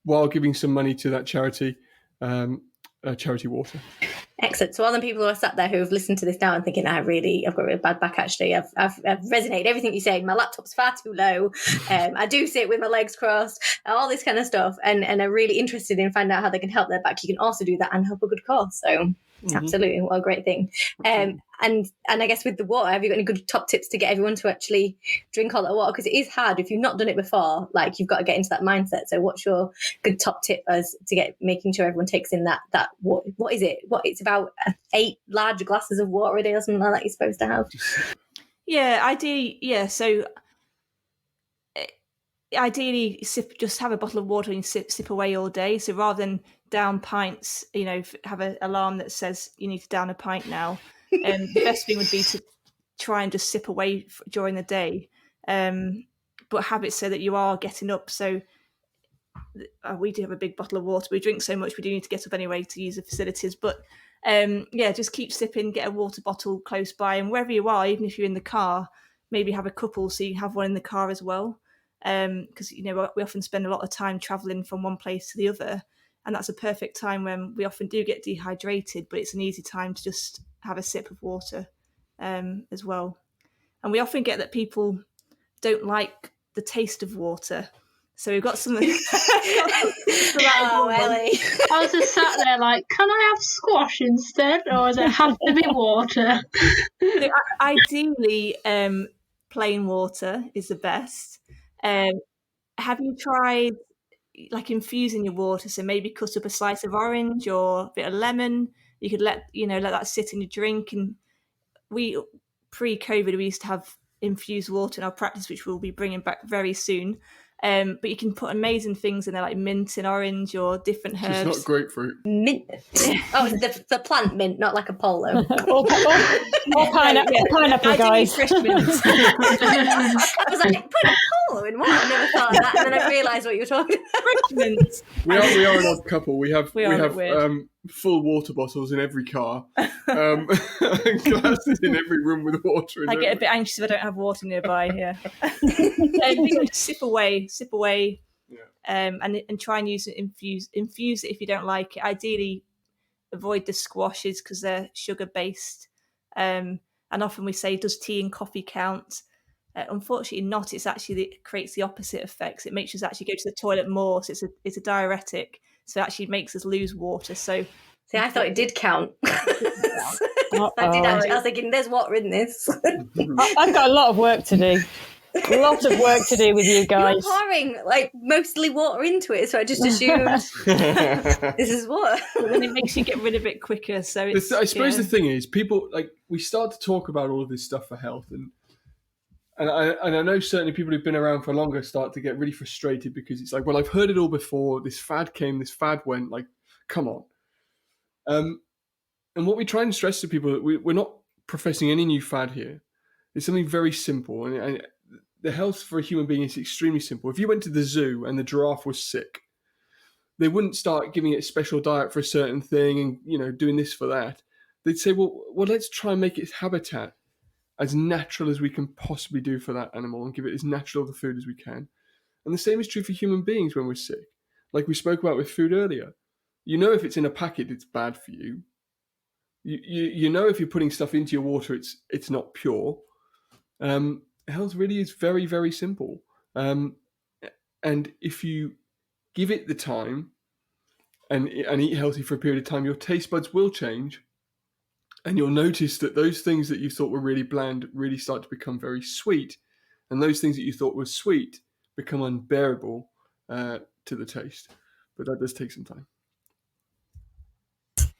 while giving some money to that charity, Charity Water. Excellent. So all the people who are sat there who have listened to this now and thinking, I've got a really bad back, actually. I've resonated everything you say. My laptop's far too low. I do sit with my legs crossed, all this kind of stuff, and are really interested in finding out how they can help their back. You can also do that and help a good cause. So absolutely, what a great thing. And I guess with the water, have you got any good top tips to get everyone to actually drink all that water? Because it is hard if you've not done it before. Like, you've got to get into that mindset. So what's your good top tip as to making sure everyone takes in that what is it? What it's about 8 large glasses of water a day or something like that you're supposed to have. Yeah, ideally, yeah. So ideally, just have a bottle of water and sip away all day. So rather than down pints, have an alarm that says you need to down a pint now. The best thing would be to try and just sip away during the day, but have it so that you are getting up. So we do have a big bottle of water. We drink so much, we do need to get up anyway to use the facilities. But just keep sipping, get a water bottle close by, and wherever you are, even if you're in the car, maybe have a couple so you have one in the car as well. Because we often spend a lot of time travelling from one place to the other, and that's a perfect time when we often do get dehydrated, but it's an easy time to just have a sip of water as well. And we often get that people don't like the taste of water. So we've got something. Ellie. I was just sat there like, can I have squash instead, or does it have to be water? So, ideally, plain water is the best. Have you tried like infusing your water? So maybe cut up a slice of orange or a bit of lemon. You could let that sit in your drink. And we pre-COVID we used to have infused water in our practice, which we'll be bringing back very soon. But you can put amazing things in there, like mint and orange or different herbs. It's not grapefruit. Mint. Oh, the plant mint, not like a polo. or pineapple, guys. Fresh mint. I was like, put a polo in what? I never thought of that, and then I realised what you were talking about. Fresh mint. We are an odd couple. We have full water bottles in every car, and glasses in every room with water in I them. get a bit anxious if I don't have water nearby. Yeah. Sip away, and try and use it. Infuse it if you don't like it. Ideally, avoid the squashes because they're sugar based. And often we say, does tea and coffee count? Unfortunately, not. It creates the opposite effects. It makes us actually go to the toilet more. So it's a diuretic. So it actually makes us lose water. So see, I thought it did count. I did actually. I was thinking, there's water in this. I've got a lot of work to do. A lot of work to do with you guys. You're pouring like mostly water into it, so I just assumed this is water. But then it makes you get rid of it quicker. So I suppose the thing is, people we start to talk about all of this stuff for health, and I know certainly people who've been around for longer start to get really frustrated because it's like, well, I've heard it all before. This fad came, this fad went. Like, come on. And what we try and stress to people that we're not professing any new fad here. It's something very simple, and the health for a human being is extremely simple. If you went to the zoo and the giraffe was sick, they wouldn't start giving it a special diet for a certain thing and doing this for that. They'd say, well, let's try and make its habitat as natural as we can possibly do for that animal and give it as natural of a food as we can. And the same is true for human beings when we're sick. Like we spoke about with food earlier. If it's in a packet, it's bad for you. If you're putting stuff into your water, it's not pure. Health really is very, very simple. And if you give it the time and eat healthy for a period of time, your taste buds will change. And you'll notice that those things that you thought were really bland really start to become very sweet. And those things that you thought were sweet become unbearable to the taste. But that does take some time.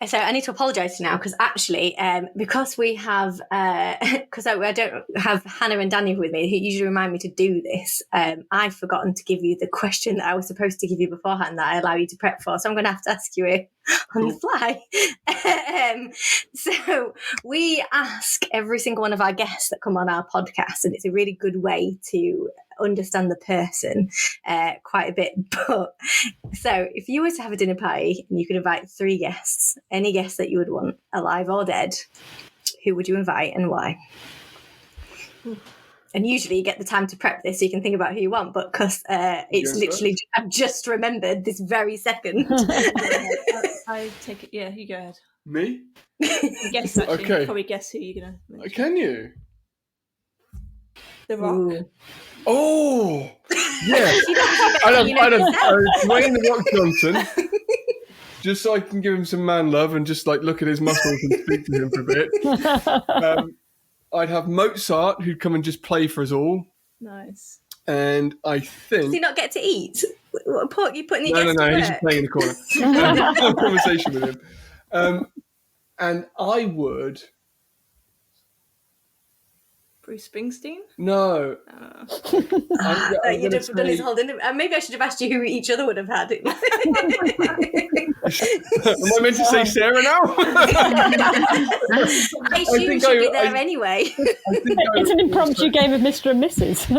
So I need to apologise now because actually, because we have, because I don't have Hanna and Danny with me, who usually remind me to do this. I've forgotten to give you the question that I was supposed to give you beforehand that I allow you to prep for. So I'm going to have to ask you it on the fly. So we ask every single one of our guests that come on our podcast, and it's a really good way to understand the person quite a bit. But so if you were to have a dinner party and you could invite 3 guests, any guests that you would want, alive or dead, who would you invite and why? And usually you get the time to prep this so you can think about who you want, but because it's literally I've just remembered this very second. I take it. Yeah, you go ahead. Me? Guess actually. Okay. Probably guess who you're gonna mention. Can you? The Rock. Ooh. Oh, yeah. I'd have Dwayne The Rock Johnson, just so I can give him some man love and just like look at his muscles and speak to him for a bit. I'd have Mozart, who'd come and just play for us all. Nice. And I think... Does he not get to eat? What pork you putting your No, he's just playing in the corner. Have a conversation with him. And I would... Bruce Springsteen? No. You'd have done his whole dinner. Maybe I should have asked you who each other would have had. Am I meant to say Sarah now? I assume she'd be there anyway. It's an impromptu game of Mr. and Mrs.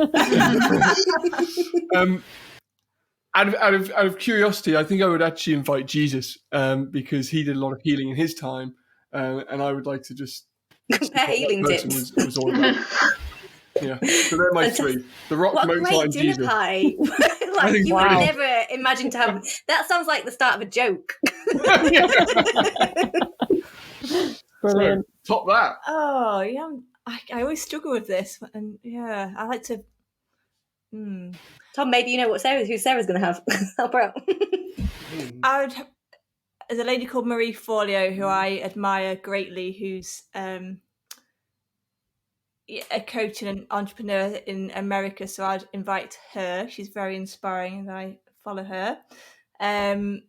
Out of curiosity, I think I would actually invite Jesus because he did a lot of healing in his time, and I would like to just compare healing tips. Was all about. Yeah, so they're my three. The Rock, what a Mozart, great and dinner Jesus. pie! Like you would never imagine to have. That sounds like the start of a joke. Brilliant. So, top that. Oh yeah, I always struggle with this, and yeah, I like to. Tom, maybe you know what who Sarah's going to have. Help her out. There's a lady called Marie Forleo who I admire greatly, who's a coach and an entrepreneur in America. So I'd invite her. She's very inspiring, and I follow her. I'm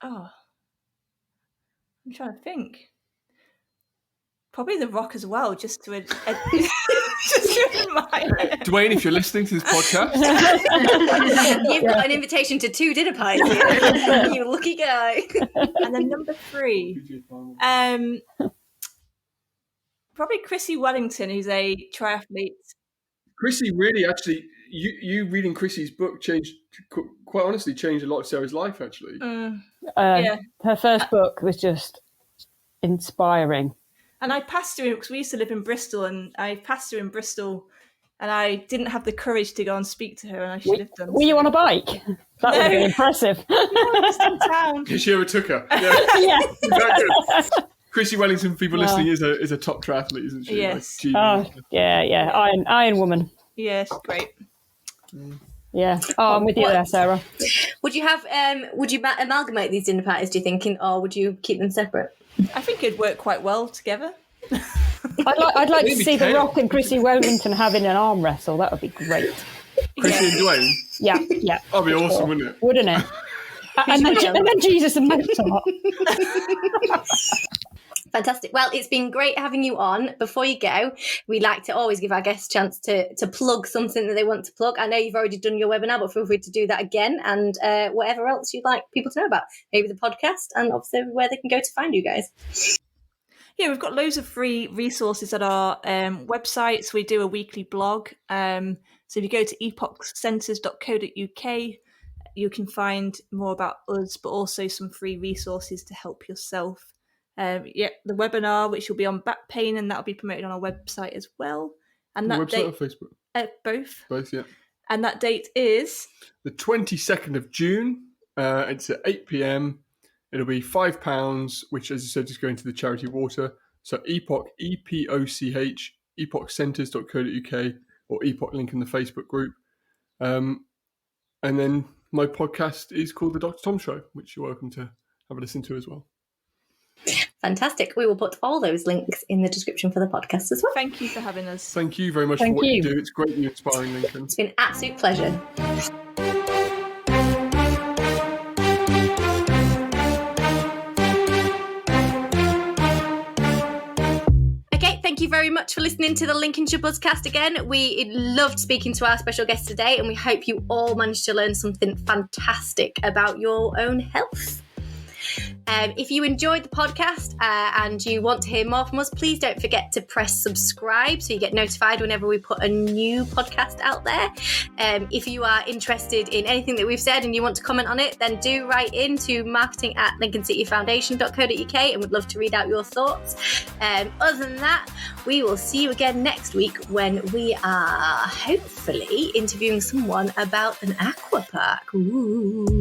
trying to think. Probably The Rock as well, just to admire it. Dwayne, if you're listening to this podcast, you've got an invitation to 2 dinner pies. You lucky guy. And then number 3, probably Chrissy Wellington, who's a triathlete. Chrissy really actually, you reading Chrissy's book changed a lot of Sarah's life actually. Yeah. Her first book was just inspiring. And I passed her because we used to live in Bristol, and I passed her in Bristol, and I didn't have the courage to go and speak to her, and I should have done. Were you on a bike? That would have been impressive. No, just in town. She overtook her. Yeah. Yeah. Good. Chrissy Wellington, for people listening, is a top triathlete, isn't she? Yes. Yeah. Iron woman. Yeah, she's great. Yeah. Oh, I'm with you there, Sarah. Would you amalgamate these dinner parties, do you think, or would you keep them separate? I think it'd work quite well together. I'd like to see The Rock and Chrissy Wellington having an arm wrestle. That would be great. Chrissy and Dwayne? Yeah. That'd be awesome, wouldn't it? Wouldn't it? and then Jesus and Mozart. Fantastic. Well, it's been great having you on. Before you go, we like to always give our guests a chance to plug something that they want to plug. I know you've already done your webinar, but feel free to do that again, and whatever else you'd like people to know about. Maybe the podcast, and obviously where they can go to find you guys. Yeah, we've got loads of free resources at our websites. We do a weekly blog. So if you go to epochcenters.co.uk, you can find more about us, but also some free resources to help yourself. The webinar, which will be on back pain, and that'll be promoted on our website as well. And that website or Facebook? Both, yeah. And that date is the 22nd of June. It's at 8 p.m. It'll be £5, which, as you said, is going to the charity water. So Epoch, EPOCH, epochcenters.co.uk, or Epoch link in the Facebook group. And then my podcast is called The Dr. Tom Show, which you're welcome to have a listen to as well. Fantastic. We will put all those links in the description for the podcast as well. Thank you for having us. Thank you very much for what you do. It's greatly inspiring, Lincoln. It's been an absolute pleasure. Thank you very much for listening to the Lincolnshire Buzzcast again. We loved speaking to our special guest today, and we hope you all managed to learn something fantastic about your own health. If you enjoyed the podcast and you want to hear more from us, please don't forget to press subscribe so you get notified whenever we put a new podcast out there. If you are interested in anything that we've said and you want to comment on it, then do write in to marketing@lincolncityfoundation.co.uk, and we'd love to read out your thoughts. Other than that, we will see you again next week when we are hopefully interviewing someone about an aqua park. Ooh.